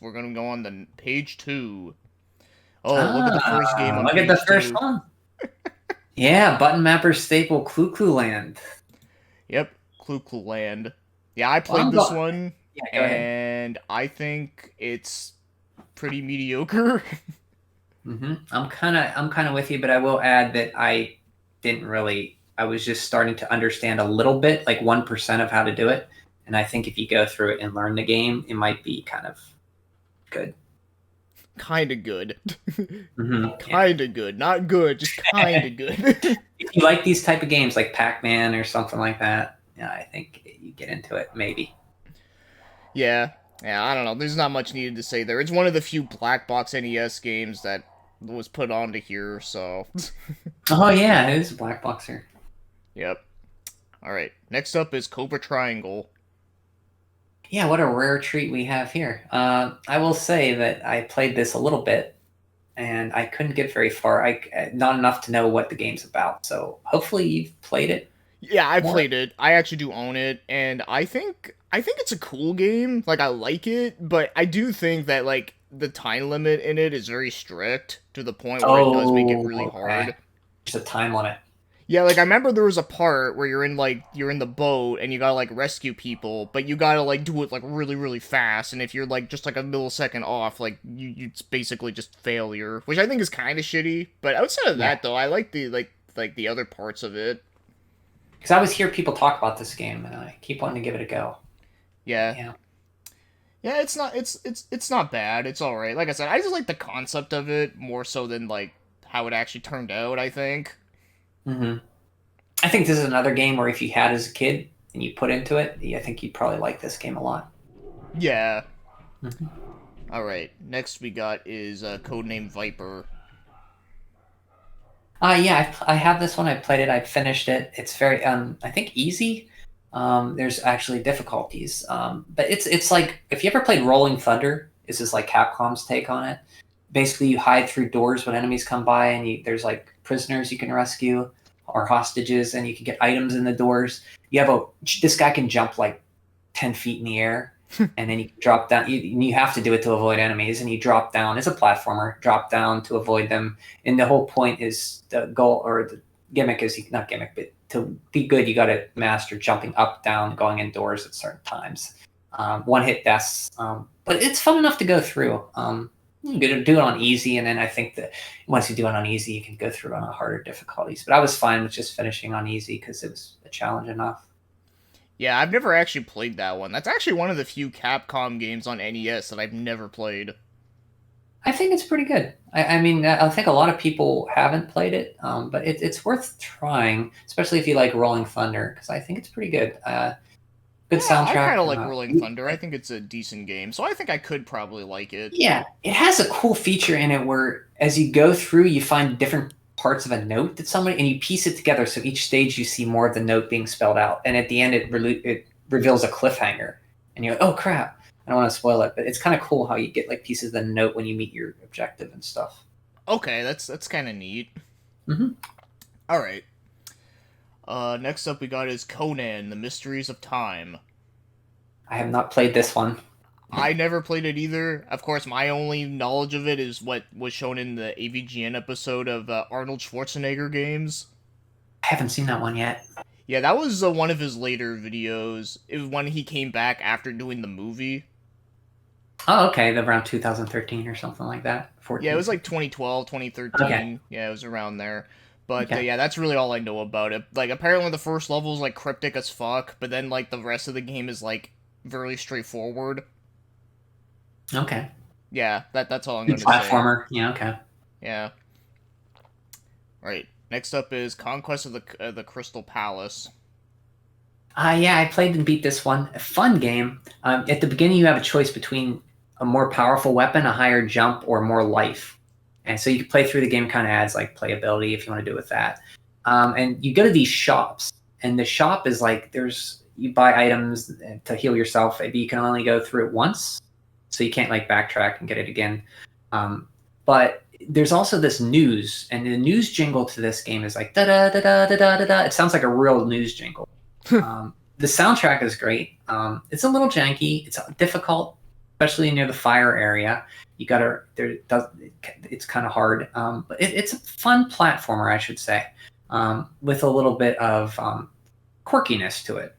we're gonna go on to page 2. Oh, look at the first game on look page at the first 2. one. Yeah, Button Mapper staple Cuckoo Land. Yep, Cuckoo Land. Yeah, I Well, played this one, yeah, go ahead. and I think it's pretty mediocre. I'm kind of with you, but I will add that I didn't really. I was just starting to understand a little bit, like 1% of how to do it. And I think if you go through it and learn the game, it might be kind of good. Kinda good. Yeah. Kinda good. Not good, just kinda good. If you like these type of games, like Pac-Man or something like that, yeah, I think you get into it. Maybe. Yeah. Yeah, I don't know. There's not much needed to say there. It's one of the few black box NES games that was put onto here, so. Oh yeah, it is a black boxer. Yep. Alright. Next up is Cobra Triangle. Yeah, what a rare treat we have here. I will say that I played this a little bit, and I couldn't get very far. Not enough to know what the game's about. So hopefully you've played it Yeah, I more. played it. I actually do own it, and I think it's a cool game. Like, I like it, but I do think that like the time limit in it is very strict to the point where it does make it Oh, really okay. hard. There's a time limit. Yeah, like I remember there was a part where you're in the boat and you gotta like rescue people, but you gotta like do it like really really fast, and if you're like just like a millisecond off, like you it's basically just failure, which I think is kind of shitty. But outside of Yeah, that though, I like the the other parts of it. because I always hear people talk about this game, and I keep wanting to give it a go. Yeah, Yeah. yeah, it's not bad. It's all right. Like I said, I just like the concept of it more so than like how it actually turned out. I think. hmm I think this is another game where if you had as a kid and you put into it, I think you'd probably like this game a lot. Yeah. hmm All right. Next we got is Codename Viper. Yeah, I have this one. I played it. I finished it. It's very, I think easy. There's actually difficulties, but it's like if you ever played Rolling Thunder. This is like Capcom's take on it. Basically, you hide through doors when enemies come by, and there's like prisoners you can rescue or hostages, and you can get items in the doors. You have a this guy can jump like 10 feet in the air, and then you drop down. You have to do it to avoid enemies, and you drop down. It's a platformer. Drop down to avoid them, and the whole point is the goal or the gimmick is not gimmick, but to be good, you got to master jumping up, down, going indoors at certain times. One hit deaths, but it's fun enough to go through. You can do it on easy, and then I think that once you do it on easy, you can go through on a harder difficulties. But I was fine with just finishing on easy because it was a challenge enough. Yeah, I've never actually played that one. That's actually one of the few Capcom games on NES that I've never played. I think it's pretty good. I mean, I think a lot of people haven't played it, but it's worth trying, especially if you like Rolling Thunder, because I think it's pretty good. Good Yeah, I soundtrack. kind of like Rolling Thunder. I think it's a decent game, so I think I could probably like it. Yeah, it has a cool feature in it where as you go through, you find different parts of a note that somebody, and you piece it together. So each stage you see more of the note being spelled out, and at the end it reveals a cliffhanger, and you're like, oh crap! I don't want to spoil it, but it's kind of cool how you get like pieces of the note when you meet your objective and stuff. Okay, that's kind of neat. hmm All right. Next up we got is Conan: The Mysteries of Time. I have not played this one. I never played it either. Of course, my only knowledge of it is what was shown in the AVGN episode of Arnold Schwarzenegger games. I haven't seen that one yet. Yeah, that was one of his later videos. It was when he came back after doing the movie. Oh, okay, around 2013 or something like that. Yeah, it 14. was like 2012, Okay. 2013. Yeah, it was around there. But Okay. yeah, that's really all I know about it. Like, apparently the first level is like cryptic as fuck, but then like the rest of the game is like very straightforward. Okay. Yeah, that's all I'm Good gonna say. platformer. Yeah. Okay. Yeah. Right. Next up is Conquest of the Crystal Palace. Yeah, I played and beat this one. A fun game. At the beginning, you have a choice between a more powerful weapon, a higher jump, or more life. And so you can play through the game, kind of adds like playability if you want to do with that. And you go to these shops, and the shop is like you buy items to heal yourself, but you can only go through it once, so you can't like backtrack and get it again. But there's also this news, and the news jingle to this game is like da da da da da da da da. It sounds like a real news jingle. The soundtrack is great. It's a little janky. It's difficult, especially near the fire area. You gotta it's kind of hard, but it's a fun platformer, I should say, with a little bit of quirkiness to it.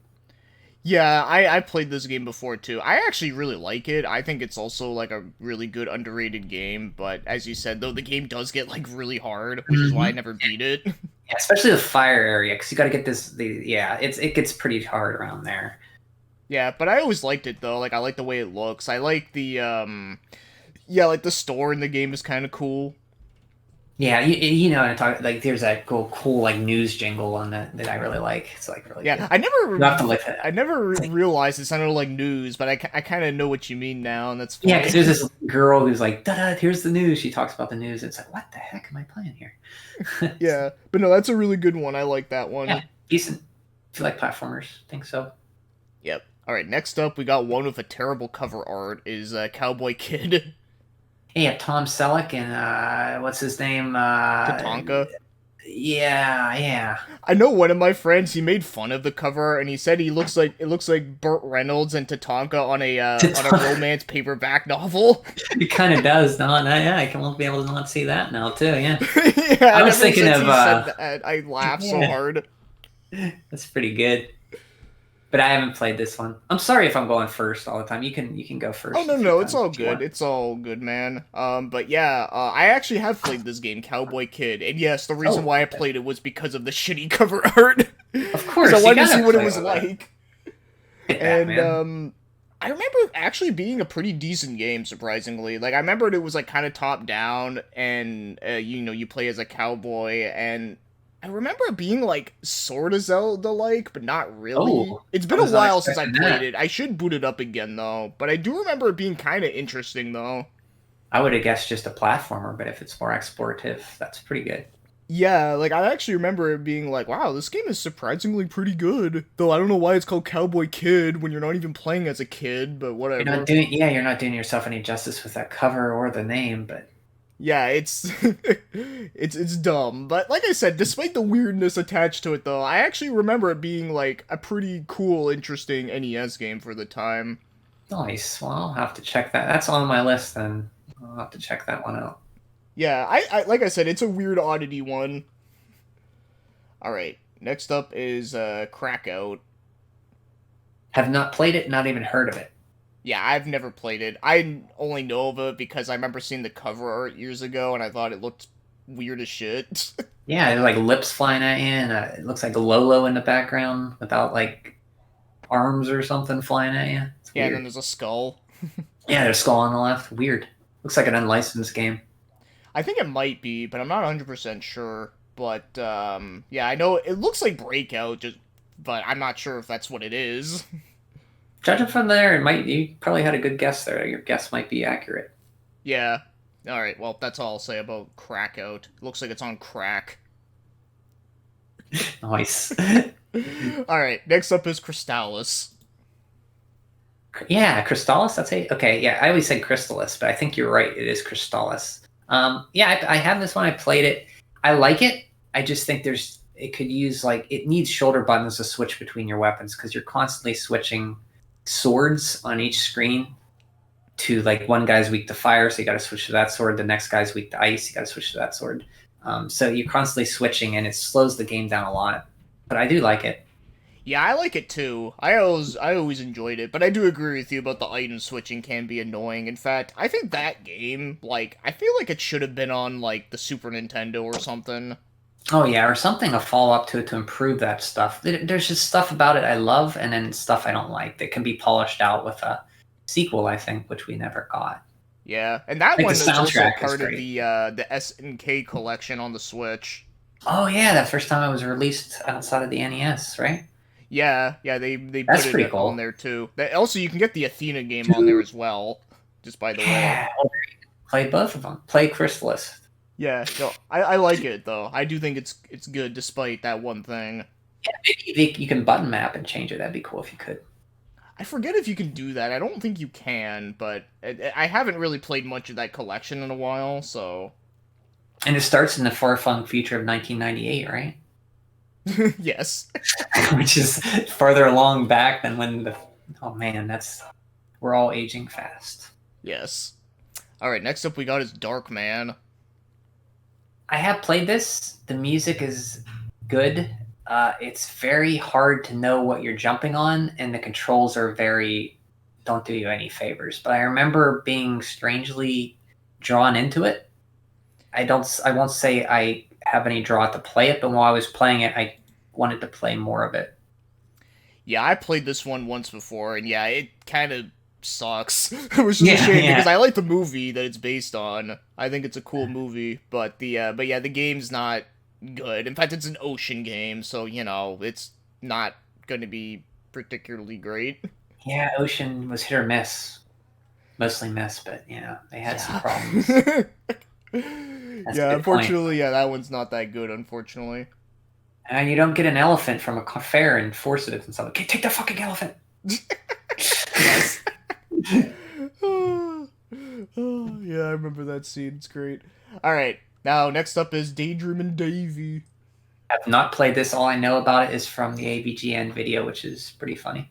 Yeah, I played this game before too. I actually really like it. I think it's also like a really good underrated game, but as you said though, the game does get like really hard, which is why I never beat it. Yeah, especially the fire area, because you got to get it gets pretty hard around there. Yeah, but I always liked it though. Like I like the way it looks. I like the yeah, like the store in the game is kind of cool. Yeah, you know, and talk like there's that cool like news jingle on that I really like. It's like really Yeah, good. I You have to like that. I never It's like, realized it sounded like news, but I kind of know what you mean now, and that's yeah, funny. because there's this girl who's like, da da, here's the news. She talks about the news. It's like, what the heck am I playing here? Yeah, but no, that's a really good one. I like that one. Yeah, decent. If you like platformers, think so. Yep. All right, next up, we got one with a terrible cover art. Is Cowboy Kid. Hey, you have Tom Selleck and what's his name? Tatanka. Yeah. I know one of my friends. He made fun of the cover, and he said it looks like Burt Reynolds and Tatanka on a romance paperback novel. It kind of does. No, yeah, I won't be able to not see that now too. Yeah, Yeah, I was thinking of. He said that, I laughed so hard. That's pretty good. But I haven't played this one. I'm sorry if I'm going first all the time. You can go first. Oh no, it's all good. It's all good, man. But yeah, I actually have played this game, Cowboy Kid, and yes, the reason why I played it was because of the shitty cover art. Of course, I wanted to see what it was like. like. And I remember actually being a pretty decent game, surprisingly. Like I remembered it was like kind of top down, and you play as a cowboy, and I remember it being like sort of Zelda-like, but not really. It's been a while since I played it. I should boot it up again though, but I do remember it being kind of interesting though. I would have guessed just a platformer, but if it's more explorative, that's pretty good. Yeah, like I actually remember it being like, wow, this game is surprisingly pretty good. Though I don't know why it's called Cowboy Kid when you're not even playing as a kid, but whatever. You're not doing yourself any justice with that cover or the name, but yeah, it's it's dumb. But like I said, despite the weirdness attached to it though, I actually remember it being like a pretty cool, interesting NES game for the time. Nice. Well, I'll have to check that. That's on my list then. I'll have to check that one out. Yeah, I like I said, it's a weird oddity one. Alright, next up is Crackout. Have not played it, not even heard of it. Yeah, I've never played it. I only know of it because I remember seeing the cover art years ago, and I thought it looked weird as shit. Yeah, there's like lips flying at you, and it looks like a Lolo in the background without like arms or something flying at you. It's yeah, weird. and then there's a skull. Yeah, there's a skull on the left. Weird. Looks like an unlicensed game. I think it might be, but I'm not 100% sure. But, yeah, I know it looks like Breakout, but I'm not sure if that's what it is. Judging from there, you probably had a good guess there. Your guess might be accurate. Yeah. Alright, well, that's all I'll say about Crackout. It looks like it's on crack. Nice. Alright, next up is Crystallis. Yeah, Crystallis, that's it. Okay, yeah, I always say Crystallis, but I think you're right. It is Crystallis. Yeah, I have this one. I played it. I like it. I just think it could use, like, it needs shoulder buttons to switch between your weapons because you're constantly switching swords on each screen to, like, one guy's weak to fire, so you got to switch to that sword. The next guy's weak to ice, you got to switch to that sword. So you're constantly switching, and it slows the game down a lot. But I do like it. Yeah, I like it too. I always enjoyed it, but I do agree with you about the item switching can be annoying. In fact, I think that game, like, I feel like it should have been on, like, the Super Nintendo or something. Oh yeah, or something to follow up to improve that stuff. There's just stuff about it I love, and then stuff I don't like that can be polished out with a sequel, I think, which we never got. Yeah, and that like one is also part of the SNK collection on the Switch. Oh yeah, that first time it was released outside of the NES, right? Yeah, they put it cool. on there too. Also, you can get the Athena game on there as well. Just by the way, play both of them. Play Crystallis. Yeah, no, I like it though. I do think it's good despite that one thing. Yeah, maybe you can button map and change it. That'd be cool if you could. I forget if you can do that. I don't think you can, but I haven't really played much of that collection in a while, so. And it starts in the far-flung future of 1998, right? Yes. Which is farther along back than when oh man, that's We're all aging fast. Yes. All right, next up we got is Darkman. I have played this. The music is good. It's very hard to know what you're jumping on, and the controls are very don't do you any favors. But I remember being strangely drawn into it. I won't say I have any draw to play it, but while I was playing it, I wanted to play more of it. Yeah, I played this one once before, and yeah, it kind of sucks. Which is a Yeah, shame yeah. because I like the movie that it's based on. I think it's a cool movie, but but yeah, the game's not good. In fact, it's an ocean game, so you know it's not going to be particularly great. Yeah, Ocean was hit or miss. Mostly miss, but yeah, they had some problems. Yeah. That's a Yeah, good point. unfortunately, yeah, that one's not that good. Unfortunately. And you don't get an elephant from a fair and force it and something. Okay, take the fucking elephant. Yes. Oh, yeah, I remember that scene. It's great. All right, now next up is Daydreamin' Davy. I've not played this. All I know about it is from the AVGN video, which is pretty funny.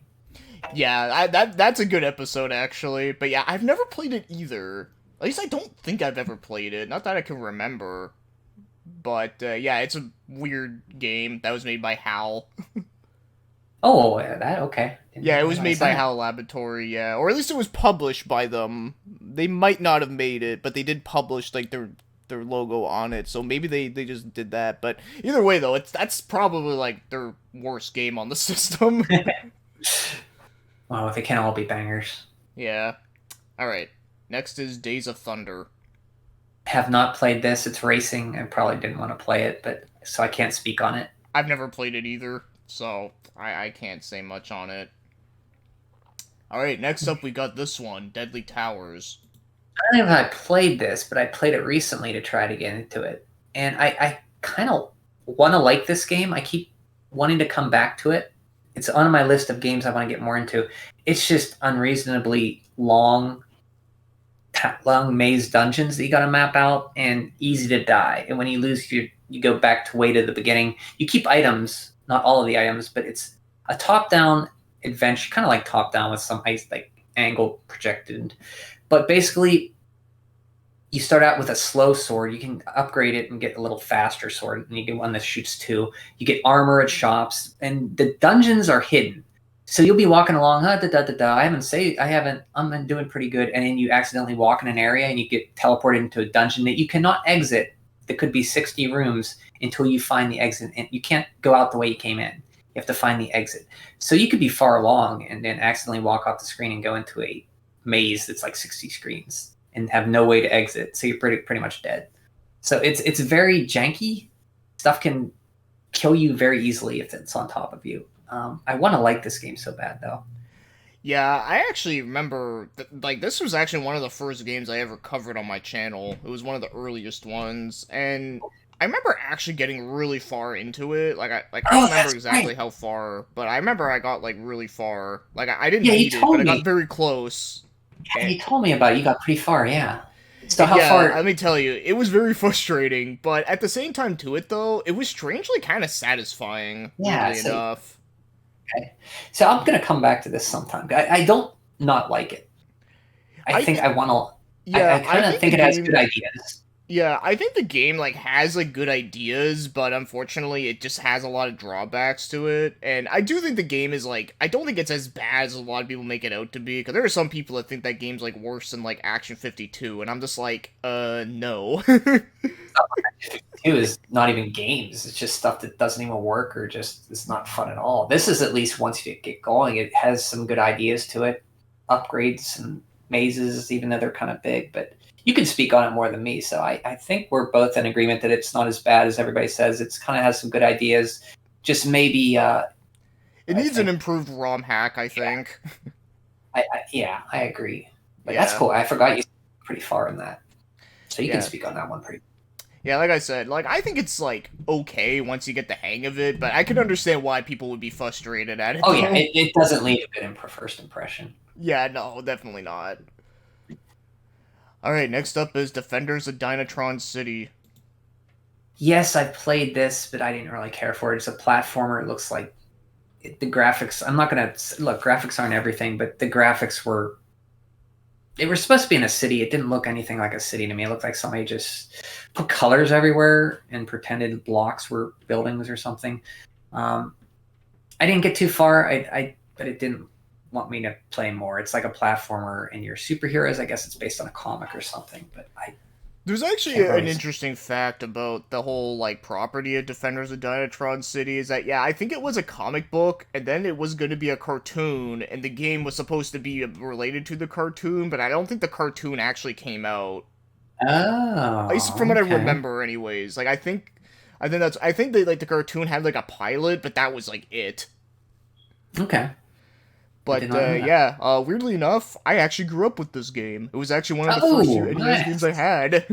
Yeah, that's a good episode actually. But yeah, I've never played it either. At least I don't think I've ever played it. Not that I can remember. But yeah, it's a weird game that was made by HAL. Oh, yeah, that okay. Yeah, Didn't it was made realize by that. HAL Laboratory. Yeah, or at least it was published by them. They might not have made it, but they did publish like their logo on it. So maybe they just did that. But either way, though, that's probably like their worst game on the system. Well, they can't all be bangers. Yeah. All right. Next is Days of Thunder. Have not played this. It's racing. I probably didn't want to play it, but so I can't speak on it. I've never played it either, so I can't say much on it. All right. Next up, we got this one, Deadly Towers. I don't know if I played this, but I played it recently to try to get into it, and I kind of want to like this game. I keep wanting to come back to it. It's on my list of games I want to get more into. It's just unreasonably long maze dungeons that you got to map out, and easy to die. And when you lose, you go back to way to the beginning. You keep items, not all of the items, but it's a top-down adventure, kind of like top-down with some ice like angle projected. But basically, you start out with a slow sword. You can upgrade it and get a little faster sword, and you get one that shoots two. You get armor at shops, and the dungeons are hidden. So you'll be walking along, I'm doing pretty good, and then you accidentally walk in an area and you get teleported into a dungeon that you cannot exit. There could be 60 rooms until you find the exit, and you can't go out the way you came in. You have to find the exit. So you could be far along and then accidentally walk off the screen and go into a maze that's like 60 screens and have no way to exit. So you're pretty much dead. So it's very janky. Stuff can kill you very easily if it's on top of you. I want to like this game so bad though. Yeah, I actually remember like this was actually one of the first games I ever covered on my channel. It was one of the earliest ones, and I remember actually getting really far into it. I don't remember exactly how far, but I remember I got like really far. Like I didn't Yeah, you beat it, but told I got me. very close. Yeah, And, you told me about it. You got pretty far. Yeah. So how yeah, far? let me tell you, it was very frustrating, but at the same time to it though, it was strangely kind of satisfying, Yeah. weirdly So enough. okay. So I'm gonna come back to this sometime. I don't not like it. I I think th- I want to. I yeah, I kind of think the think it has good game ideas. Yeah, I think the game like has like good ideas, but unfortunately it just has a lot of drawbacks to it. And I do think the game is like I don't think it's as bad as a lot of people make it out to be, because there are some people that think that game's like worse than like Action 52, and I'm just like, no. Two is not even games. It's just stuff that doesn't even work or just it's not fun at all. This is at least once you get going, it has some good ideas to it, upgrades and mazes, even though they're kind of big. But you can speak on it more than me, so I think we're both in agreement that it's not as bad as everybody says. It's kind of has some good ideas. Just maybe, It I needs an think, improved ROM hack, I yeah, think. yeah, I agree. But that's Yeah. cool. I forgot you pretty far in that, so you can Yeah. speak on that one pretty. Yeah, like I said, like I think it's like okay once you get the hang of it, but I can understand why people would be frustrated at it Oh yeah, though. it doesn't leave a good first impression. Yeah, no, definitely not. Alright, next up is Defenders of Dynatron City. Yes, I played this, but I didn't really care for it. It's a platformer. It looks like the graphics. I'm not gonna look. Graphics aren't everything, but the graphics were It was supposed to be in a city. It didn't look anything like a city to me. It looked like somebody just put colors everywhere and pretended blocks were buildings or something. I didn't get too far. But it didn't want me to play more. It's like a platformer, and you're superheroes. I guess it's based on a comic or something. But I There's actually can't an really. interesting fact about the whole like property of Defenders of Dynatron City is that yeah, I think it was a comic book and then it was going to be a cartoon and the game was supposed to be related to the cartoon, but I don't think the cartoon actually came out. At least from Oh, what I okay, remember anyways. Like I think they like the cartoon had like a pilot, but that was like it. okay. I did But not know that. yeah, weirdly enough, I actually grew up with this game. It was actually one of the first few Oh, NES games I nice. had.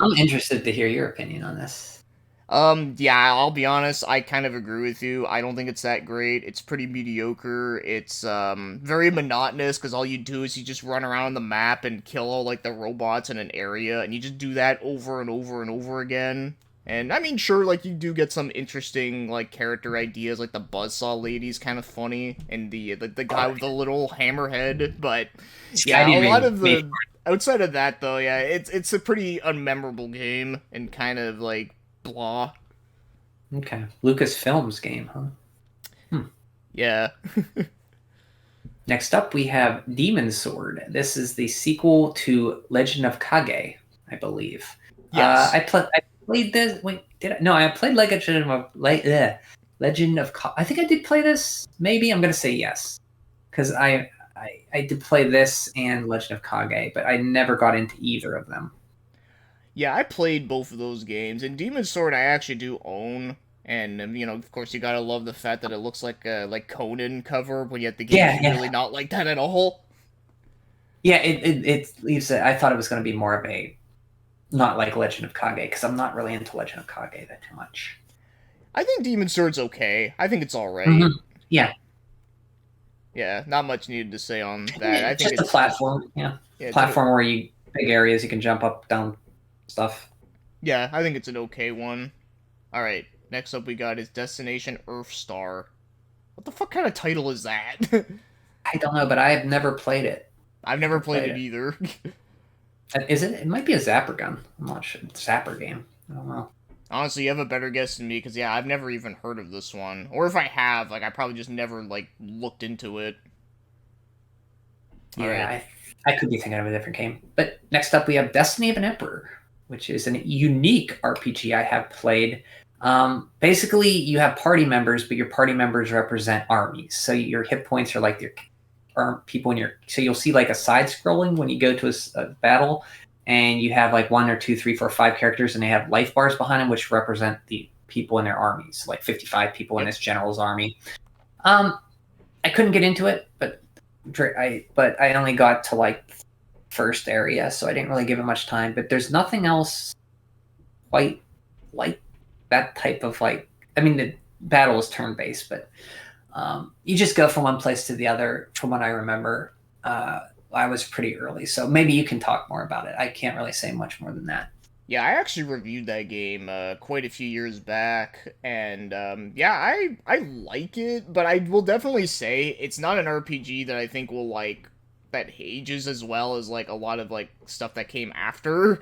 I'm interested to hear your opinion on this. Yeah, I'll be honest, I kind of agree with you. I don't think it's that great. It's pretty mediocre. It's, very monotonous, because all you do is you just run around the map and kill all, like, the robots in an area, and you just do that over and over and over again. And, I mean, sure, like, you do get some interesting, like, character ideas, like the buzzsaw lady's kind of funny, and the guy with the little hammerhead, but, yeah, a Skydiving lot made of me. the... Outside of that, though, yeah, it's a pretty unmemorable game, and kind of, like, blah. Okay, Lucasfilms game, huh? Hmm. Yeah. Next up, we have Demon Sword. This is the sequel to Legend of Kage, I believe. Yes. I played this. Wait, did I? No, I played Legend of. I think I did play this. Maybe I'm gonna say yes, because I did play this and Legend of Kage, but I never got into either of them. Yeah, I played both of those games, and Demon's Sword I actually do own. And of course, you gotta love the fact that it looks like a like Conan cover, but yet the game's Yeah, yeah, really not like that at all. yeah. It leaves it. I thought it was going to be more of a not like Legend of Kage because I'm not really into Legend of Kage that too much. I think Demon's Sword's okay. I think it's all Hmm. right. Yeah, Yeah, not much needed to say on that. I it's think just a it's just platform. Yeah, yeah, platform where you big areas you can jump up down stuff. yeah, I think it's an okay one. All right, next up we got is Destination Earthstar. What the fuck kind of title is that? I don't know, but I have never played it. I've never Never played played it it. either. Is it? It might be a Zapper gun. I'm not sure. Zapper game. I don't know. Honestly, you have a better guess than me, because, yeah, I've never even heard of this one. Or if I have, like, I probably just never, like, looked into it. Yeah, Alright. I could be thinking of a different game. But next up, we have Destiny of an Emperor, which is a unique RPG I have played. Basically, you have party members, but your party members represent armies. So your hit points are like your people in your. So you'll see like a side scrolling when you go to a battle, and you have like 1 or 2, 3, 4, 5 characters, and they have life bars behind them, which represent the people in their armies, like 55 people in Yep. this general's army. Um, I couldn't get into it, but I only got to like first area, so I didn't really give it much time. But there's nothing else quite like that type of like. I mean, the battle is turn based, but you just go from one place to the other. From what I remember, I was pretty early, so maybe you can talk more about it. I can't really say much more than that. Yeah, I actually reviewed that game quite a few years back, and yeah, I like it, but I will definitely say it's not an RPG that I think will like that ages as well as like a lot of like stuff that came after,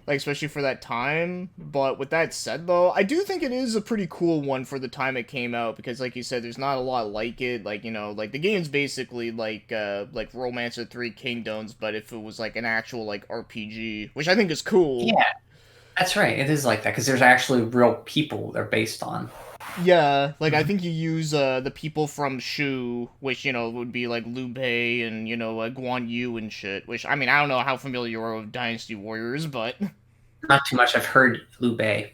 like especially for that time. But with that said, though, I do think it is a pretty cool one for the time it came out because, like you said, there's not a lot like it. Like like the game's basically like Romancer Three Kingdoms, but if it was like an actual like RPG, which I think is cool. Yeah, that's right. It is like that because there's actually real people they're based on. Yeah, like I Mhm. think you use the people from Shu, which would be like Liu Bei and Guan Yu and shit. Which I mean I don't know how familiar you are with Dynasty Warriors, but Not too much. I've heard Liu Bei.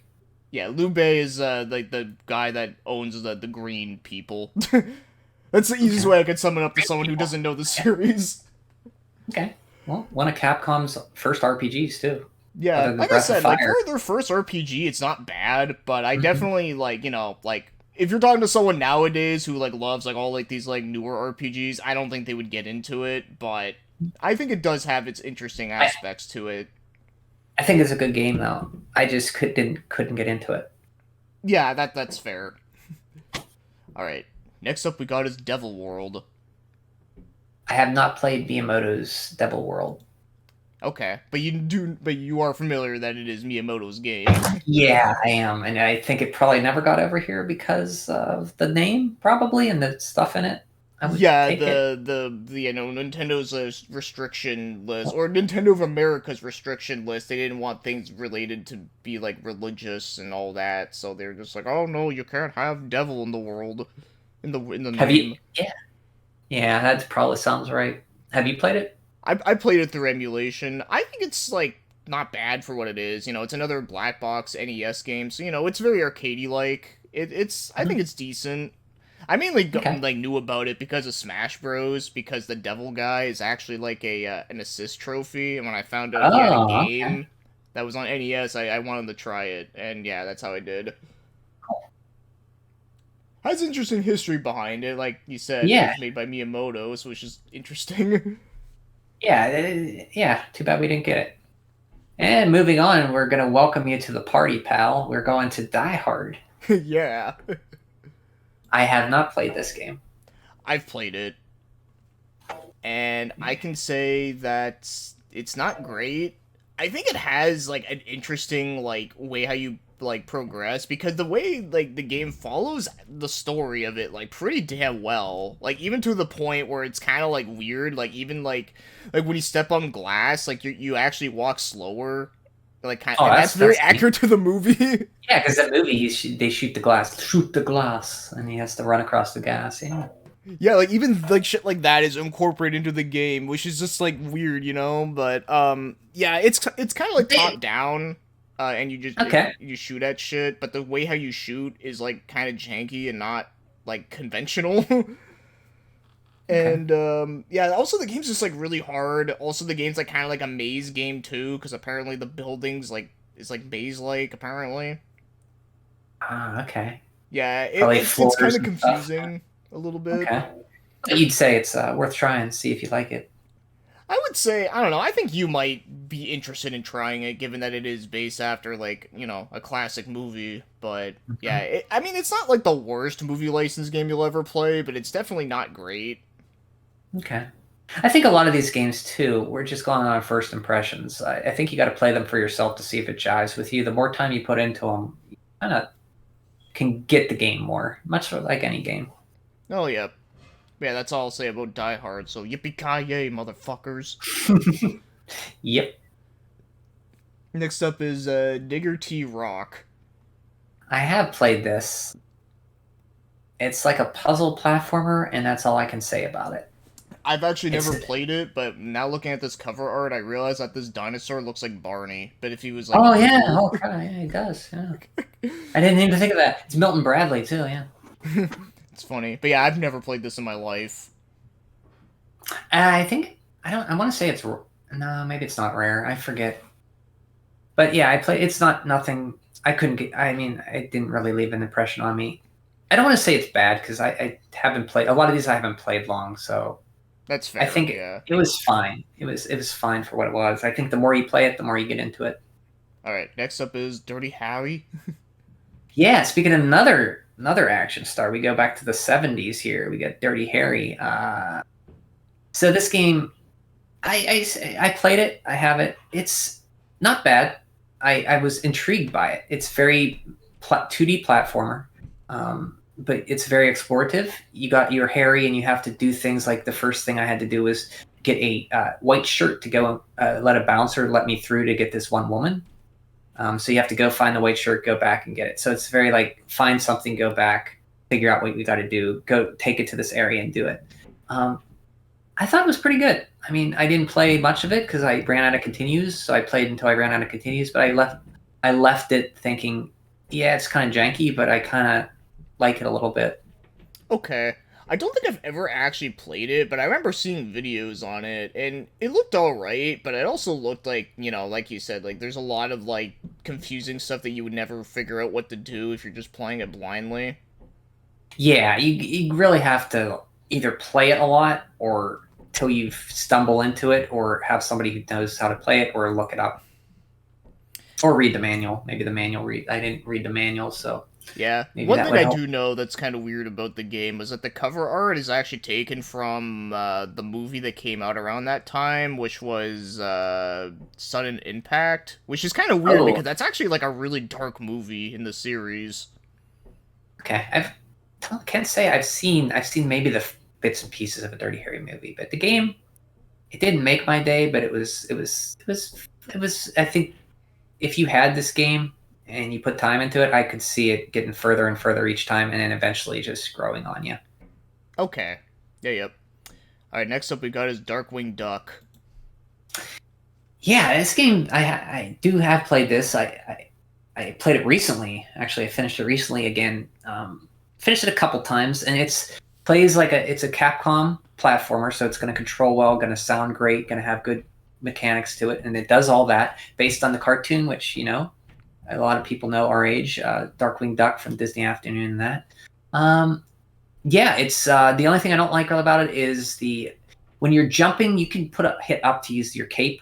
yeah, Liu Bei is like the guy that owns the green people. That's the easiest Okay. way I could sum it up to someone who People. doesn't know the series. Okay. Well, one of Capcom's first RPGs too, Yeah, other than like I Breath of said, like for Fire. their first RPG, it's not bad, but I Mhm. definitely like like if you're talking to someone nowadays who like loves like all like these like newer RPGs, I don't think they would get into it, but I think it does have its interesting I, aspects to it. I think it's a good game though. I just couldn't get into it. Yeah, that's fair. All right, next up we got is Devil World. I have not played Miyamoto's Devil World. Okay, but you are familiar that it is Miyamoto's game. Yeah, I am, and I think it probably never got over here because of the name, probably, and the stuff in it. I would Yeah, take it. the Nintendo's restriction list, or Nintendo of America's restriction list. They didn't want things related to be like religious and all that, so they're just like, oh no, you can't have devil in the world, in the Have you? name. Yeah, yeah, that probably sounds right. Have you played it? I played it through emulation. I think it's like not bad for what it is. You know, it's another black box NES game, so you know it's very arcadey like. It's I think Mhm. it's decent. I mainly Okay. like knew about it because of Smash Bros. Because the Devil Guy is actually like a an assist trophy, and when I found out he had a Oh, okay. game that was on NES, I wanted to try it, and yeah, that's how I did. Has interesting history behind it, like you said, it Yeah, was made by Miyamoto, so which is interesting. yeah, yeah. Too bad we didn't get it. And moving on, we're gonna welcome you to the party, pal. We're going to Die Hard. Yeah, I have not played this game. I've played it, and I can say that it's not great. I think it has like an interesting like way how you like progress because the way like the game follows the story of it like pretty damn well. Like even to the point where it's kind of like weird. Like even like when you step on glass, like you actually walk slower. Like kind, Oh, and that's very that's neat. accurate to the movie. Yeah, because that movie, they shoot the glass, and he has to run across the gas. Yeah. Yeah, like even like shit like that is incorporated into the game, which is just like weird, you know. But yeah, it's kind of like top down, and Okay. you shoot at shit, but the way how you shoot is like kind of janky and not like conventional. Okay. And yeah, also the game's just like really hard. Also, the game's like kind of like a maze game too, because apparently the buildings like is like maze like apparently. Ah, okay. Yeah, Probably it's kind floors of and stuff. confusing a little bit. Okay. But you'd say it's worth trying, see if you like it. I would say, I don't know, I think you might be interested in trying it given that it is based after, like, you know, a classic movie. But yeah, Mhm. I mean, it's not like the worst movie license game you'll ever play, but it's definitely not great. Okay. I think a lot of these games too, we're just going on first impressions. I think you got to play them for yourself to see if it jives with you. The more time you put into them, you kind of can get the game more, much like any game. Oh, yeah. Yeah, that's all I'll say about Die Hard, so yippee-ki-yay, motherfuckers. Yep. Next up is Digger T Rock. I have played this. It's like a puzzle platformer, and that's all I can say about it. I've actually It's never played it, but now looking at this cover art, I realize that this dinosaur looks like Barney, but if he was like oh yeah, evil. oh crap, yeah, he does. Yeah, I didn't even think of that. It's Milton Bradley too. Yeah, It's funny. But yeah, I've never played this in my life. I think I don't. I want to say it's no, maybe it's not rare. I forget. But yeah, I play. It's not nothing. I couldn't get. I mean, it didn't really leave an impression on me. I don't want to say it's bad because I haven't played a lot of these. I haven't played long, so That's I fair, think yeah. it was fine. It was fine for what it was. I think the more you play it, the more you get into it. Alright, next up is Dirty Harry. Yeah, speaking of another action star, we go back to the '70s here. We got Dirty Harry. So this game, I played it. I have it. It's not bad. I was intrigued by it. It's very 2D platformer, but it's very explorative. You got your Harry, and you have to do things like the first thing I had to do was get a white shirt to go let a bouncer let me through to get this one woman. So you have to go find the white shirt, go back and get it. So it's very like find something, go back, figure out what you got to do, go take it to this area and do it. Um, I thought it was pretty good. I mean, I didn't play much of it because I ran out of continues, so I played until I ran out of continues. But I left it thinking, yeah, it's kind of janky, but I kind of like it a little bit. Okay. I don't think I've ever actually played it, but I remember seeing videos on it, and it looked alright, but it also looked like, you know, like you said, like, there's a lot of, like, confusing stuff that you would never figure out what to do if you're just playing it blindly. Yeah, you really have to either play it a lot or till you stumble into it, or have somebody who knows how to play it, or look it up, or read the manual. Maybe the manual read. I didn't read the manual, so Yeah. Maybe One that thing would I help. do know that's kind of weird about the game is that the cover art is actually taken from the movie that came out around that time, which was Sudden Impact, which is kind of weird Oh, because that's actually like a really dark movie in the series. okay. Can't say I've seen maybe the bits and pieces of a Dirty Harry movie, but the game it didn't make my day, but it was. I think if you had this game and you put time into it, I could see it getting further and further each time, and then eventually just growing on you. Okay. Yeah, yep. All right, next up we got is Darkwing Duck. Yeah, this game I do have played this. I played it recently. Actually, I finished it recently again. Finished it a couple times, and it's a Capcom platformer, so it's going to control well, going to sound great, going to have good mechanics to it, and it does all that based on the cartoon, which a lot of people know our age, Darkwing Duck from Disney Afternoon. And that, yeah, it's the only thing I don't like about it is the when you're jumping, you can hit up to use your cape,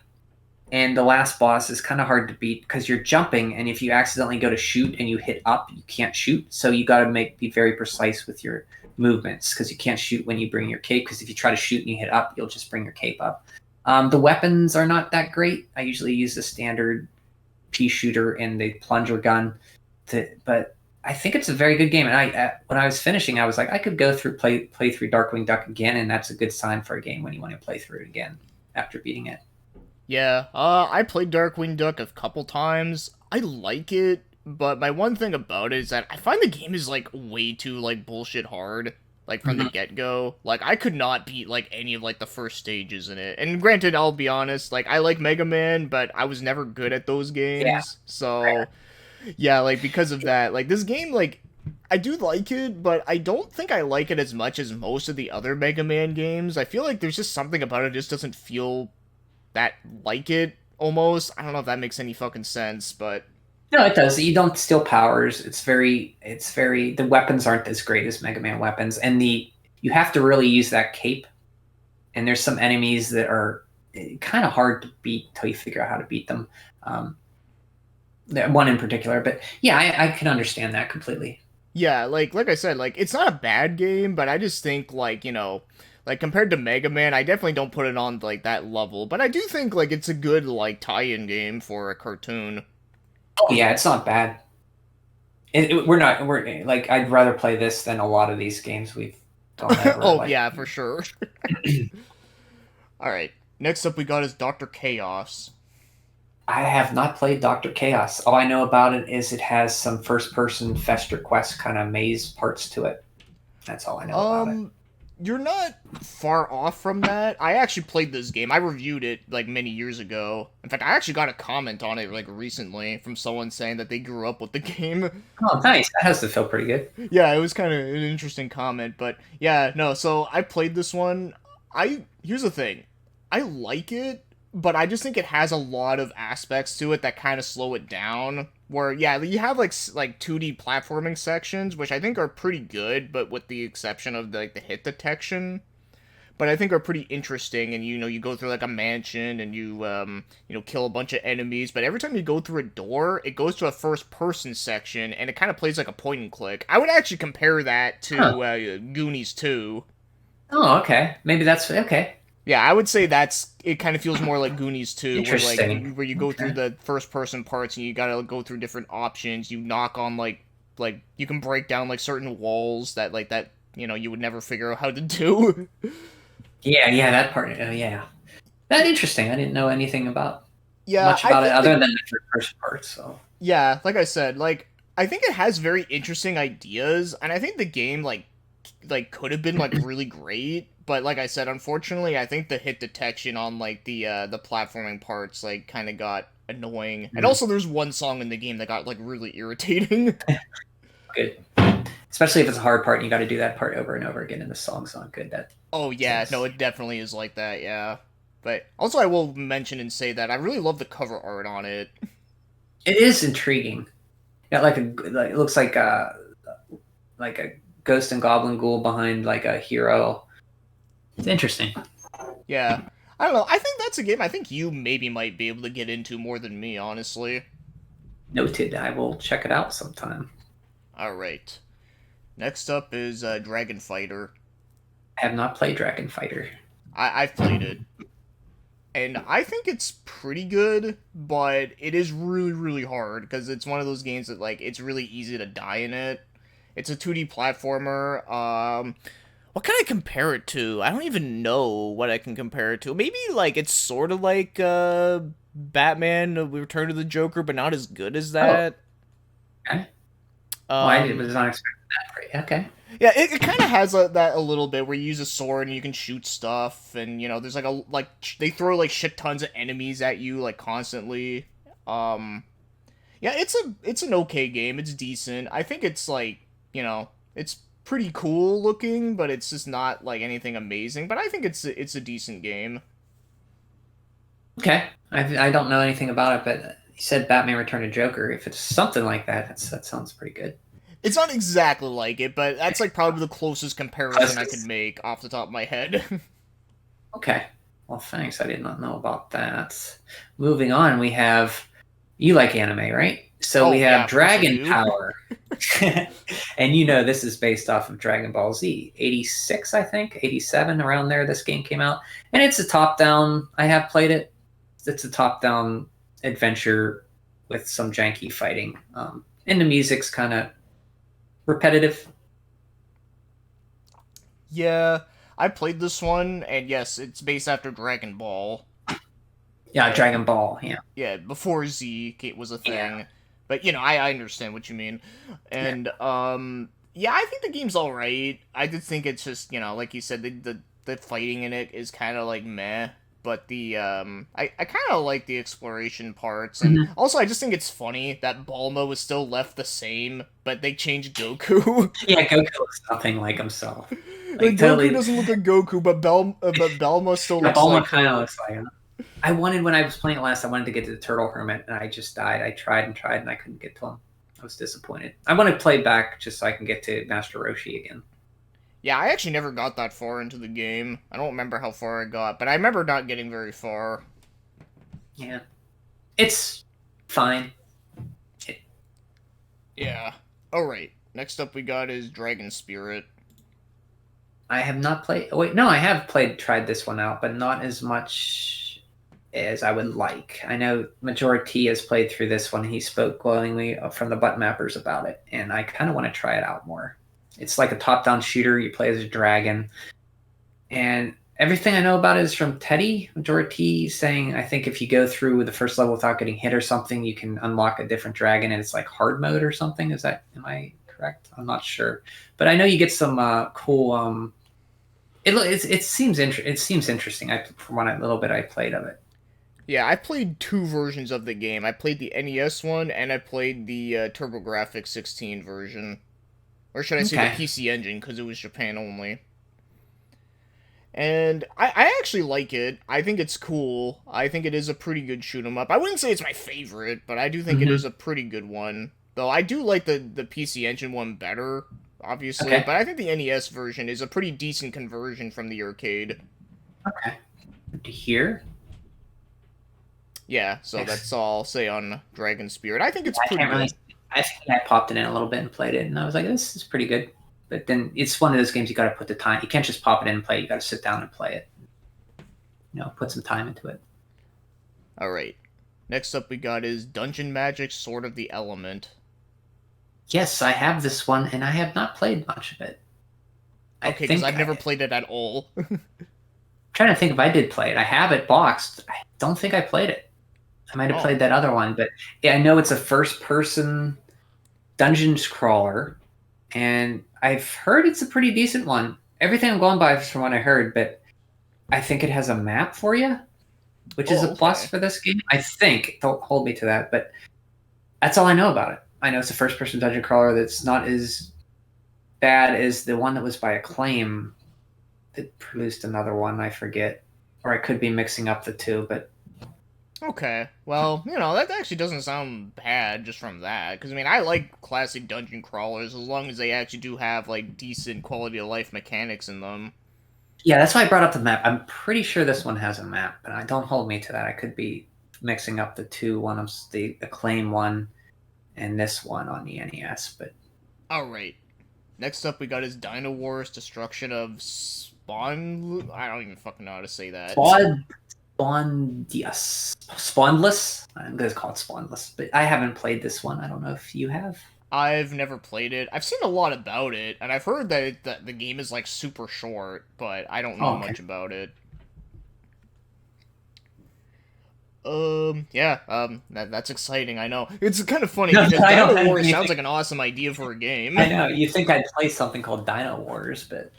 and the last boss is kind of hard to beat because you're jumping, and if you accidentally go to shoot and you hit up, you can't shoot. So you got to be very precise with your movements because you can't shoot when you bring your cape. Because if you try to shoot and you hit up, you'll just bring your cape up. The weapons are not that great. I usually use the standard pea shooter and the plunger gun, but I think it's a very good game. And when I was finishing, I was like, I could go play through Darkwing Duck again, and that's a good sign for a game when you want to play through it again after beating it. Yeah, I played Darkwing Duck a couple times. I like it, but my one thing about it is that I find the game is like way too like bullshit hard, like from the Mhm. get-go. Like I could not beat like any of like the first stages in it. And granted, I'll be honest, like I like Mega Man, but I was never good at those Yeah. games. So, yeah, like because of that, like this game like I do like it, but I don't think I like it as much as most of the other Mega Man games. I feel like there's just something about it just doesn't feel that like it almost. I don't know if that makes any fucking sense, but No, it does. You don't steal powers. It's very. The weapons aren't as great as Mega Man weapons, and you have to really use that cape. And there's some enemies that are kind of hard to beat until you figure out how to beat them. Um, one in particular, but yeah, I can understand that completely. yeah, like I said, like it's not a bad game, but I just think like, like compared to Mega Man, I definitely don't put it on like that level, but I do think like it's a good like tie-in game for a cartoon. Oh yeah, it's not bad. We're not. We're like I'd rather play this than a lot of these games we've gone over. Oh, Like yeah, for sure. All right. Next up we got is Dr. Chaos. I have not played Doctor Chaos. All I know about it is it has some first-person Fester Quest kind of maze parts to it. That's all I know about it. Um, you're not far off from that. I actually played this game. I reviewed it like many years ago. In fact, I actually got a comment on it like recently from someone saying that they grew up with the game. Oh, nice. That has to feel pretty good. Yeah, it was kind of an interesting comment, but yeah, no. So I played this one. I Here's the thing. I like it, but I just think it has a lot of aspects to it that kind of slow it down. Where yeah, you have like 2D platforming sections, which I think are pretty good, but with the exception of like the hit detection, but I think are pretty interesting. And you go through like a mansion and you kill a bunch of enemies. But every time you go through a door, it goes to a first person section, and it kind of plays like a point and click. I would actually compare that to Huh. Goonies 2. Oh, okay. Maybe that's okay. Yeah, I would say it kind of feels more like Goonies 2, where like Interesting. where you go through Okay. the first person parts and you gotta go through different options. You knock on like you can break down like certain walls that you would never figure out how to do. Yeah, yeah, that part. Oh, yeah. That interesting. I didn't know anything about Yeah, much I about it think other the than the first part. So, yeah, like I said, like I think it has very interesting ideas, and I think the game like could have been like really great, but like I said, unfortunately, I think the hit detection on like the platforming parts like kind of got annoying, and mm, also there's one song in the game that got like really irritating. good. Especially if it's a hard part and you got to do that part over and over again, and the song's not good. That Oh yeah, no, says it definitely is like that, yeah. But also, I will mention and say that I really love the cover art on it. it is intriguing. Yeah, like it looks like a ghost and goblin ghoul behind like a hero. It's interesting. Yeah, I don't know. I think that's a game I think you maybe might be able to get into more than me, honestly. Noted. I will check it out sometime. All right. Next up is Dragon Fighter. I have not played Dragon Fighter. I've played it, and I think it's pretty good, but it is really, really hard because it's one of those games that like it's really easy to die in it. It's a 2D platformer. What can I compare it to? I don't even know what I can compare it to. Maybe like it's sort of like Batman: Return of the Joker, but not as good as Oh, that. okay. Well, I Um, was not expecting that for you. Okay. yeah, it kind of has that a little bit where you use a sword and you can shoot stuff, and you know there's they throw like shit tons of enemies at you like constantly. Um, yeah, it's an okay game. It's decent. I think it's like it's pretty cool looking, but it's just not like anything amazing. But I think it's a decent game. Okay. I don't know anything about it, but you said Batman Return to Joker. If it's something like that, that sounds pretty good. It's not exactly like it, but that's like probably the closest comparison I could Closest. make off the top of my head. Okay. Well, thanks. I did not know about that. Moving on, we have you like anime, right? So we Oh yeah, have of course I Dragon do. Power. And you know this is based off of Dragon Ball Z. 86, I think, 87 around there this game came out. And it's a top-down. I have played it. It's a top-down adventure with some janky fighting. And the music's kind of repetitive. Yeah, I played this one, and yes, it's based after Dragon Ball. Yeah, And Dragon Ball. Yeah. yeah, before Z was a Yeah. thing. But I understand what you mean. Yeah. And yeah, I think the game's alright. I did think it's just, like you said, the fighting in it is kinda like meh. But the I kinda like the exploration parts, and Mhm. also I just think it's funny that Bulma was still left the same, but they changed Goku. Yeah, Goku looks nothing like himself. Like Like Goku totally. doesn't look like Goku, but Belma still Yeah, looks Bulma like kind of her. looks like him. I wanted when I was playing it last. I wanted to get to the Turtle Hermit, and I just died. I tried and tried, and I couldn't get to him. I was disappointed. I want to play back just so I can get to Master Roshi again. Yeah, I actually never got that far into the game. I don't remember how far I got, but I remember not getting very far. Yeah, it's fine. It, Yeah. Alright. Next up we got is Dragon Spirit. I have not played. Oh, wait, no, I have tried this one out, but not as much as I would like. I know Majority has played through this one. He spoke glowingly from the button mappers about it, and I kind of want to try it out more. It's like a top-down shooter. You play as a dragon, and everything I know about it is from Teddy. Majority saying I think if you go through the first level without getting hit or something, you can unlock a different dragon, and it's like hard mode or something. Am I correct? I'm not sure, but I know you get some cool. It seems it seems interesting. From what little bit I played of it. Yeah, I played two versions of the game. I played the NES one, and I played the TurboGrafx 16 version. Or should I say the Okay. PC Engine, because it was Japan only. And I actually like it. I think it's cool. I think it is a pretty good shoot 'em up. I wouldn't say it's my favorite, but I do think it Hmm. is a pretty good one. Though I do like the PC Engine one better, obviously. Okay. But I think the NES version is a pretty decent conversion from the arcade. Okay. Good to hear. Yeah, so Yes. that's all I'll say on Dragon Spirit. I think Yeah, it's I pretty can't really. good. I think I popped it in a little bit and played it, and I was like, "This is pretty good." But then it's one of those games you got to put the time. You can't just pop it in and play it. You got to sit down and play it. Put some time into it. Alright. Next up we got is Dungeon Magic Sword of the Element. Yes, I have this one, and I have not played much of it. I Okay, because think I've never played it at all. trying to think if I did play it. I have it boxed. I don't think I played it. I might have Oh. played that other one, but yeah, I know it's a first-person dungeons crawler, and I've heard it's a pretty decent one. Everything I'm going by is from what I heard, but I think it has a map for you, which is a Oh, plus okay. for this game. I think. Don't hold me to that, but that's all I know about it. I know it's a first-person dungeon crawler that's not as bad as the one that was by Acclaim that produced another one. I forget, or I could be mixing up the two, but Okay. Well, that actually doesn't sound bad just from that. Because, I like classic dungeon crawlers as long as they actually do have, like, decent quality of life mechanics in them. yeah, that's why I brought up the map. I'm pretty sure this one has a map, but I don't hold me to that. I could be mixing up the two. One of the Acclaim one and this one on the NES, but Alright. Next up, we got his Dino Wars Destruction of Spawn. I don't even fucking know how to say that. Yes. Spawnless? I'm going to call it Spawnless, but I haven't played this one. I don't know if you have. I've never played it. I've seen a lot about it, and I've heard that the game is like super short, but I don't know Oh, okay. much about it. Yeah, that's exciting. I know it's kind of funny No, because I don't Dino have Wars anything. sounds like an awesome idea for a game. I know. You think I'd play something called Dino Wars, but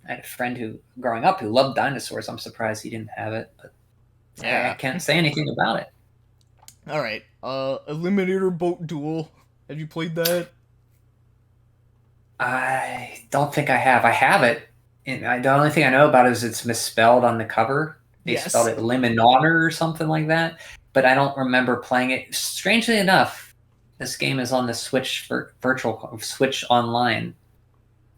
I had a friend who, growing up, who loved dinosaurs. I'm surprised he didn't have it, but I Yeah. can't say anything about it. All right. Eliminator Boat Duel. Have you played that? I don't think I have. I have it. And the only thing I know about it is it's misspelled on the cover. They spelled Yes. it Limonauter or something like that. But I don't remember playing it. Strangely enough, this game is on the Switch virtual Switch Online.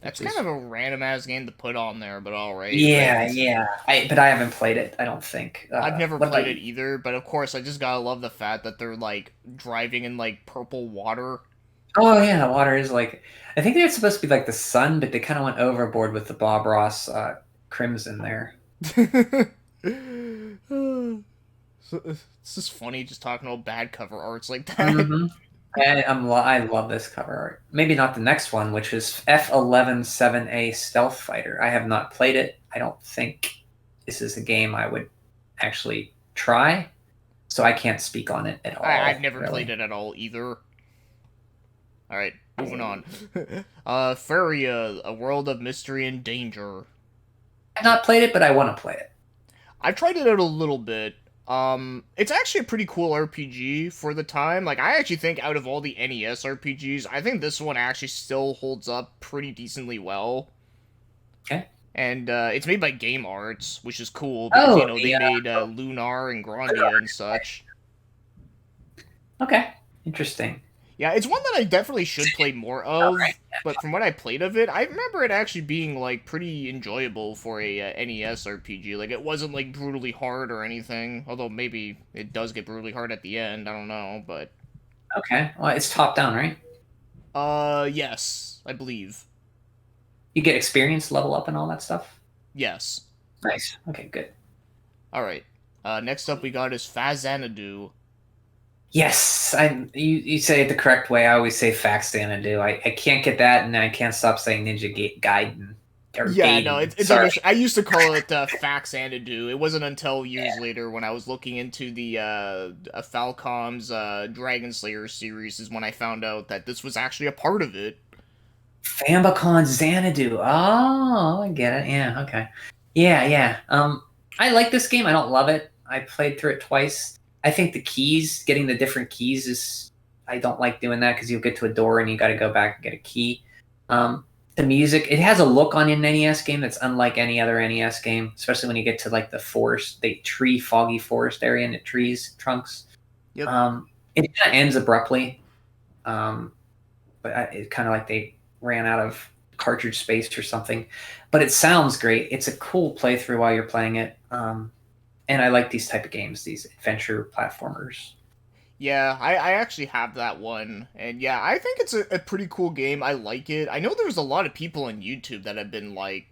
That's Which kind is of a random ass game to put on there, but all right. yeah, But yeah. But I haven't played it. I don't think. I've never What played about it you? either. But of course, I just gotta love the fact that they're like driving in like purple water. Oh yeah, the water is like. I think they're supposed to be like the sun, but they kind of went overboard with the Bob Ross Crimson there. It's just funny just talking about bad cover arts like that. Mm-hmm. I love this cover art. Maybe not the next one, which is F11-7A Stealth Fighter. I have not played it. I don't think this is a game I would actually try, so I can't speak on it at I've all. never played Really, it at all either. All right, moving on. Feria, A World of Mystery and Danger. I've not played it, but I want to play it. I've tried it out a little bit. It's actually a pretty cool RPG for the time. Like, I actually think out of all the NES RPGs, I think this one actually still holds up pretty decently well. Okay. And it's made by Game Arts, which is cool because Oh, they the made Lunar and Grandia and such. okay, interesting. Yeah, it's one that I definitely should play more All right. of. But from what I played of it, I remember it actually being like pretty enjoyable for a NES RPG. Like it wasn't like brutally hard or anything. Although maybe it does get brutally hard at the end. I don't know, but Okay. Well, it's top down, right? yes, I believe. You get experience, level up, and all that stuff. Yes. Nice. Okay, good. All right. Next up we got is Fazanadu. Yes, you say it the correct way. I always say Faxanadu. I can't get that, and I can't stop saying Gaiden or Yeah, no, Gaiden. it's Sorry. I used to call it Faxanadu. It wasn't until years later when I was looking into the Falcom's Dragon Slayer series is when I found out that this was actually a part of it. Famicom Xanadu. Oh, I get it. Yeah, okay. Yeah, yeah. I like this game. I don't love it. I played through it twice. I think the keys, getting the different keys is I don't like doing that because you'll get to a door and you got to go back and get a key. The music, it has a look on an NES game that's unlike any other NES game, especially when you get to like the forest, the foggy forest area and the trees, trunks. Yep. It kind of ends abruptly, but it kind of like they ran out of cartridge space or something. But it sounds great. It's a cool playthrough while you're playing it. And I like these type of games, these adventure platformers. Yeah, I actually have that one, and yeah, I think it's a pretty cool game. I like it. I know there's a lot of people on YouTube that have been like,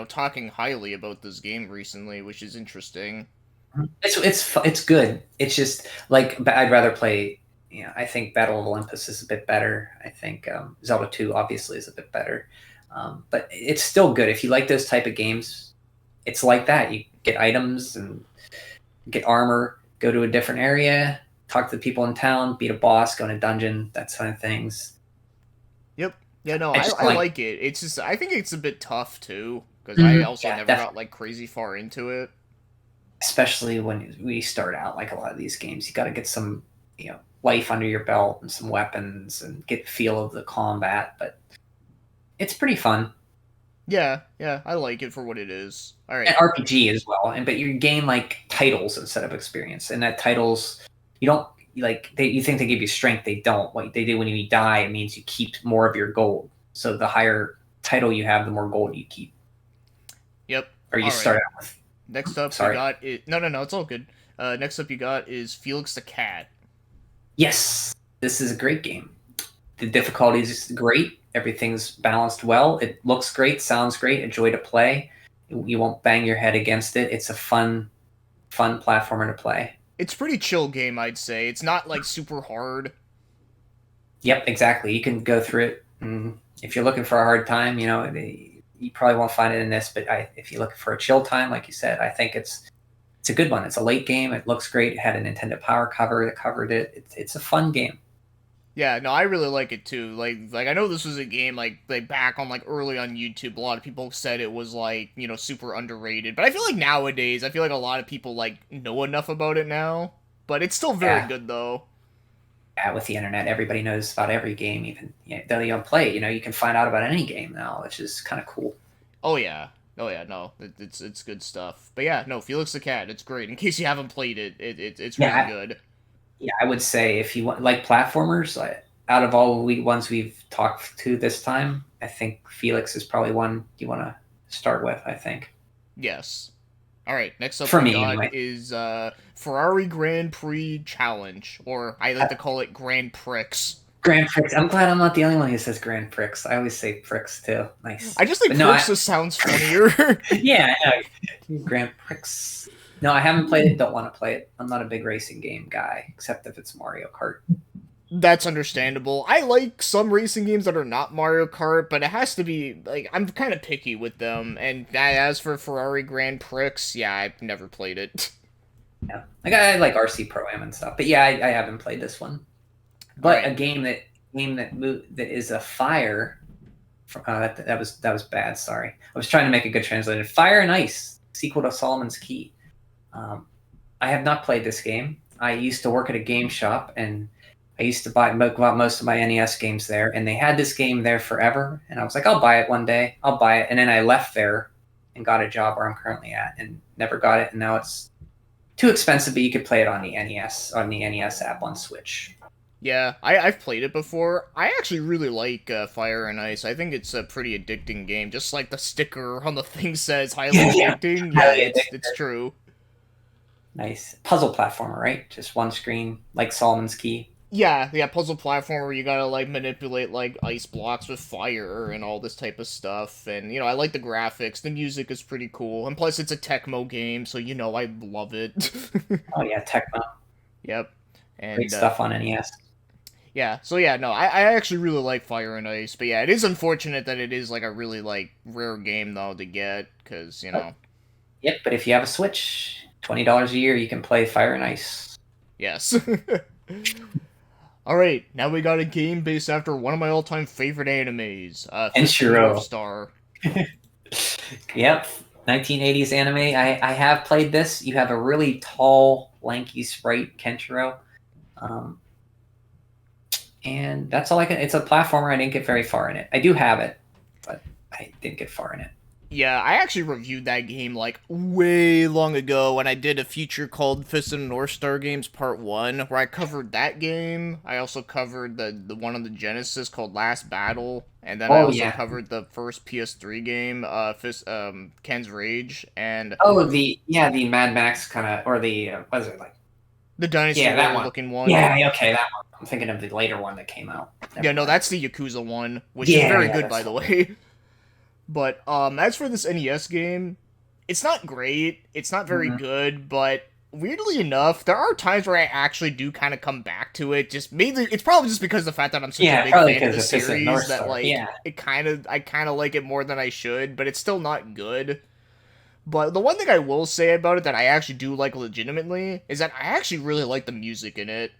talking highly about this game recently, which is interesting. It's good. It's just like I'd rather play. I think Battle of Olympus is a bit better. I think Zelda 2 obviously is a bit better, but it's still good. If you like those type of games, it's like that. You get items and get armor, go to a different area, talk to the people in town, beat a boss, go in a dungeon, that sort of things. Yep. Yeah, no, I just I like, like it. It's just I think it's a bit tough too because I Mhm. also Yeah, never got definitely. like crazy far into it. Especially when we start out, like a lot of these games, you got to get some, life under your belt and some weapons and get the feel of the combat. But it's pretty fun. Yeah, yeah, I like it for what it is. All And right. RPG as well, but you gain like titles instead of experience, and that titles you don't like. You think they give you strength, they don't. What they do when you die, it means you keep more of your gold. So the higher title you have, the more gold you keep, Yep. or you All right. start out with. Next up, we Sorry. got it. No, no, no, it's all good. Next up, you got is Felix the Cat. Yes, this is a great game. The difficulty is great. Everything's balanced well. It looks great, sounds great, a joy to play. You won't bang your head against it. It's a fun platformer to play. It's pretty chill game, I'd say. It's not like super hard. Yep, exactly. You can go through it. If you're looking for a hard time, you probably won't find it in this. But if you're looking for a chill time, like you said, I think it's a good one. It's a late game. It looks great. It had a Nintendo Power cover that covered it. It's a fun game. Yeah, no, I really like it too. Like I know this was a game like back on like early on YouTube. A lot of people said it was like super underrated, but I feel like nowadays, I feel like a lot of people like know enough about it now. But it's still very good though. Yeah, with the internet, everybody knows about every game, even though you don't play it. You can find out about any game now, which is kind of cool. Oh yeah, no, it's good stuff. But yeah, no, Felix the Cat, it's great. In case you haven't played it, it's really good. Yeah, I would say if you want like platformers, out of all ones we've talked to this time, I think Felix is probably one you want to start with. I think. Yes. All right. Next up, For we me, got anyway. is Ferrari Grand Prix Challenge, or I like to call it Grand Prix. Grand Prix. I'm glad I'm not the only one who says Grand Prix. I always say Prix too. Nice. I just think Prix just sounds funnier. Yeah, Grand Prix. No, I haven't played it. Don't want to play it. I'm not a big racing game guy, except if it's Mario Kart. That's understandable. I like some racing games that are not Mario Kart, but it has to be, like, I'm kind of picky with them. And as for Ferrari Grand Prix, yeah, I've never played it. Yeah, like I like RC Pro-Am and stuff, but yeah, I haven't played this one. But a game that is a fire. That was bad. Sorry, I was trying to make a good translation. Fire and Ice, sequel to Solomon's Key. I have not played this game. I used to work at a game shop, and I used to buy most of my NES games there, and they had this game there forever. And I was like, I'll buy it one day. I'll buy it. And then I left there and got a job where I'm currently at, and never got it. And now it's too expensive, but you could play it on the NES app on Switch. Yeah, I've played it before. I actually really like Fire and Ice. I think it's a pretty addicting game. Just like the sticker on the thing says, highly addicting. Yeah, it's true. Nice. Puzzle platformer, right? Just one screen, like Solomon's Key. Yeah, puzzle platformer where you gotta, like, manipulate, like, ice blocks with fire and all this type of stuff. And, I like the graphics. The music is pretty cool. And plus, it's a Tecmo game, so, I love it. Oh, yeah, Tecmo. Yep. And, great stuff on NES. Yeah, so yeah, no, I actually really like Fire and Ice. But yeah, it is unfortunate that it is, like, a really, like, rare game, though, to get. Because, Yep, but if you have a Switch, $20 a year, you can play Fire and Ice. Yes. Alright, now we got a game based after one of my all-time favorite animes, Enshiro Star. Yep, 1980s anime. I have played this. You have a really tall, lanky sprite, Kenshiro. And that's all I can... It's a platformer. I didn't get very far in it. I do have it, but I didn't get far in it. Yeah, I actually reviewed that game, like, way long ago when I did a feature called Fist of the North Star Games Part 1, where I covered that game. I also covered the one on the Genesis called Last Battle, and then I also covered the first PS3 game, Ken's Rage, and... Oh, the Mad Max kind of... Or the... what is it, like? The dinosaur-looking one. Yeah, okay, that one. I'm thinking of the later one that came out. No, that's the Yakuza one, which is very good, by the way. But, as for this NES game, it's not great, it's not very good, but weirdly enough, there are times where I actually do kind of come back to it, just mainly, it's probably just because of the fact that I'm such a big fan of the series, that, like, I kind of like it more than I should, but it's still not good. But the one thing I will say about it that I actually do like legitimately, is that I actually really like the music in it.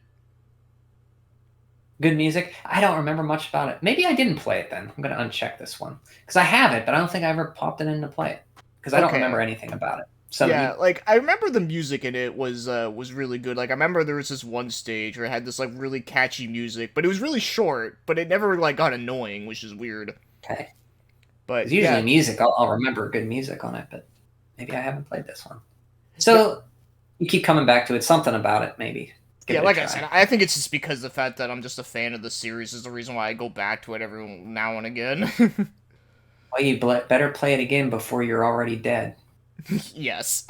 Good music. I don't remember much about it. Maybe I didn't play it then. I'm going to uncheck this one. Because I have it, but I don't think I ever popped it in to play it. Because I don't remember anything about it. So yeah, like, I remember the music in it was really good. Like, I remember there was this one stage where it had this, like, really catchy music, but it was really short, but it never, like, got annoying, which is weird. Okay. But usually music, I'll remember good music on it, but maybe I haven't played this one. So, you keep coming back to it. Something about it, maybe. Yeah, like I said, I think it's just because the fact that I'm just a fan of the series is the reason why I go back to it every now and again. Well, you better play it again before you're already dead. Yes.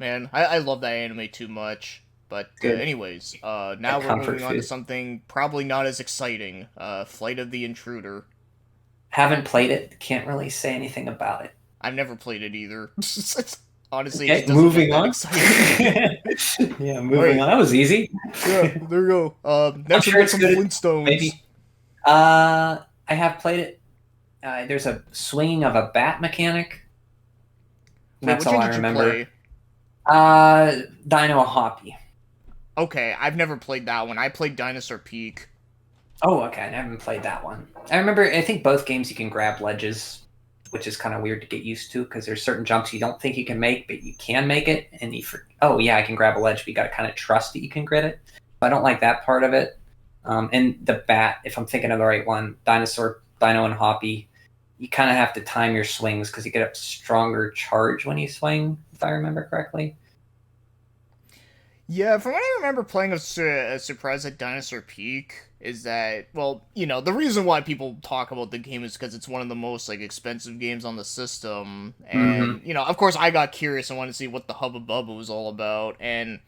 Man, I love that anime too much. But Good. anyways, A now we're comfort moving on to food. something probably not as exciting. Flight of the Intruder. Haven't played it. Can't really say anything about it. I've never played it either. Honestly, it Okay, just doesn't look moving that on. exciting. Yeah, All moving right, on. That was easy. yeah, there you go. I'm Next we sure got it's some good. Flintstones. Maybe. I have played it. There's a swinging of a bat mechanic. And Wait, that's which all one I did you remember. play? Dino Hoppy. Okay, I've never played that one. I played Dinosaur Peak. Oh, okay. I haven't played that one. I remember. I think both games you can grab ledges, which is kind of weird to get used to because there's certain jumps you don't think you can make, but you can make it. And oh yeah, I can grab a ledge, but you got to kind of trust that you can get it. I don't like that part of it. And the bat, if I'm thinking of the right one, Dino, and Hoppy, you kind of have to time your swings because you get a stronger charge when you swing, if I remember correctly. Yeah, from what I remember playing a surprise at Dinosaur Peak is that, well, the reason why people talk about the game is because it's one of the most like expensive games on the system, Mm-hmm. and of course, I got curious and wanted to see what the Hubba Bubba was all about, and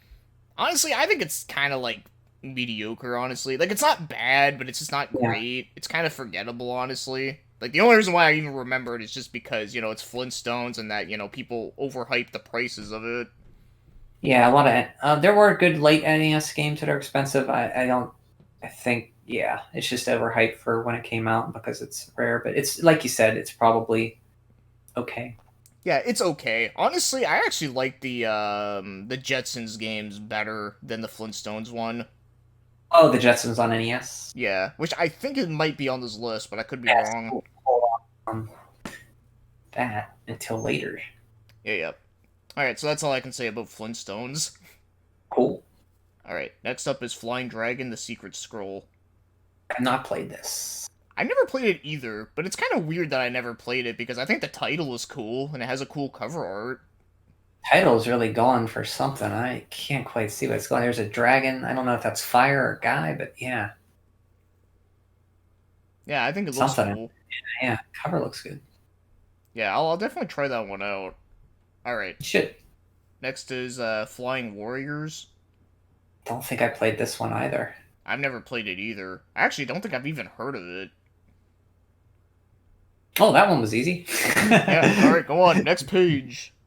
honestly, I think it's kind of like mediocre. Honestly, like it's not bad, but it's just not Yeah. great. It's kind of forgettable, honestly. Like the only reason why I even remember it is just because it's Flintstones and that people overhype the prices of it. Yeah, a lot of there were good late NES games that are expensive. I don't. I think yeah, it's just overhyped for when it came out because it's rare. But it's like you said, it's probably okay. Yeah, it's okay. Honestly, I actually like the Jetsons games better than the Flintstones one. Oh, the Jetsons on NES. Yeah, which I think it might be on this list, but I could be Yes. wrong. Hold on that until later. Yeah, yeah. All right, so that's all I can say about Flintstones. Cool. All right, next up is Flying Dragon: The Secret Scroll. I've not played this. I never played it either, but it's kind of weird that I never played it because I think the title is cool and it has a cool cover art. Title's really going for something. I can't quite see what's going. There's a dragon. I don't know if that's fire or guy, but yeah, Yeah, I think it looks something. cool. Yeah, cover looks good. Yeah, I'll definitely try that one out. All right, You should. next is Flying Warriors. Don't think I played this one either. I've never played it either. I actually don't think I've even heard of it. Oh, that one was easy. Yeah, alright, go on. Next page.